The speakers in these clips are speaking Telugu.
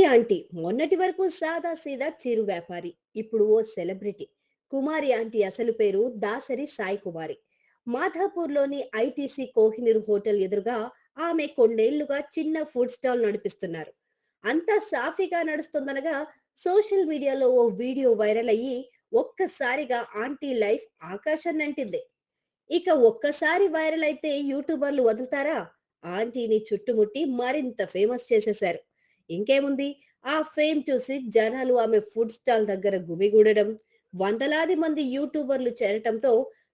ఆంటీ మొన్నటి వరకు సాదా సీదా చిరు వ్యాపారి. ఇప్పుడు ఓ సెలబ్రిటీ. కుమారి ఆంటీ అసలు పేరు దాసరి సాయి కుమారి. మాధాపూర్లోని ఐటీసీ కోహినూర్ హోటల్ ఎదురుగా ఆమె కొన్నేళ్లుగా చిన్న ఫుడ్ స్టాల్ నడిపిస్తున్నారు. అంతా సాఫీగా నడుస్తుందనగా సోషల్ మీడియాలో ఓ వీడియో వైరల్ అయ్యి ఒక్కసారిగా ఆంటీ లైఫ్ ఆకాశాన్నంటింది. ఇక ఒక్కసారి వైరల్ అయితే యూట్యూబర్లు వదులుతారా? ఆంటీని చుట్టుముట్టి మరింత ఫేమస్ చేసేశారు. ఇంకేముంది, ఆ ఫేమ్ చూసి జనాలు ఆమె ఫుడ్ స్టాల్ దగ్గర గుమిగూడడం, వందలాది మంది యూట్యూబర్లు చేరటంతో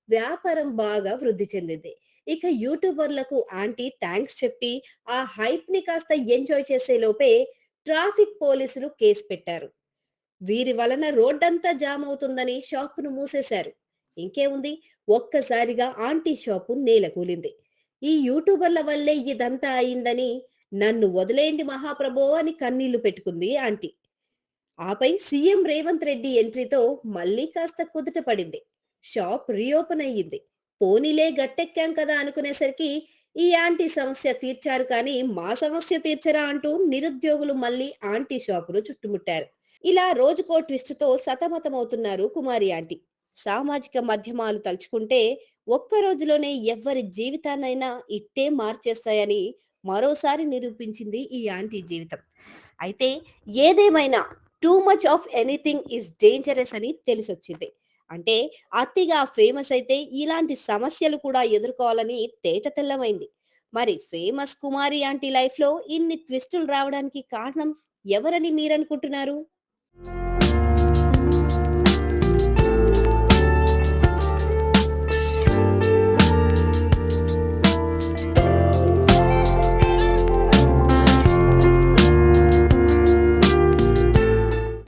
వ్యాపారం బాగా వృద్ధి చెందింది. ఇక యూట్యూబర్లకు ఆంటీ థ్యాంక్స్ చెప్పి ఆ హైప్ ని కాస్త ఎంజాయ్ చేసే లోపే ట్రాఫిక్ పోలీసులు కేసు పెట్టారు. వీరి వలన రోడ్డంతా జామ్ అవుతుందని షాపును మూసేశారు. ఇంకేముంది, ఒక్కసారిగా ఆంటీ షాపు నేలకూలింది. ఈ యూట్యూబర్ల వల్లే ఇదంతా అయిందని, నన్ను వదిలేయండి మహాప్రభో అని కన్నీళ్లు పెట్టుకుంది ఆంటీ. ఆపై సీఎం రేవంత్ రెడ్డి ఎంట్రీతో మళ్ళీ కాస్త కుదుట పడింది. షాప్ రీఓపెన్ అయ్యింది. పోనీలే గట్టెక్కాం కదా అనుకునేసరికి ఈ ఆంటీ సమస్య తీర్చారు కానీ మా సమస్య తీర్చరా అంటూ నిరుద్యోగులు మళ్ళీ ఆంటీ షాపును చుట్టుముట్టారు. ఇలా రోజుకో ట్విస్ట్‌తో సతమతమవుతున్నారు కుమారి ఆంటీ. సామాజిక మాధ్యమాలు తలుచుకుంటే ఒక్క రోజులోనే ఎవ్వరి జీవితాన్నైనా ఇట్టే మార్చేస్తాయని మరోసారి నిరూపించింది ఈ ఆంటీ జీవితం. అయితే ఏదేమైనా too much of anything is dangerous అని తెలిసొచ్చింది. అంటే అతిగా ఫేమస్ అయితే ఇలాంటి సమస్యలు కూడా ఎదుర్కోవాలని తేటతెల్లమైంది. మరి ఫేమస్ కుమారి ఆంటీ లైఫ్‌లో ఇన్ని ట్విస్టులు రావడానికి కారణం ఎవరని మీరనుకుంటున్నారు?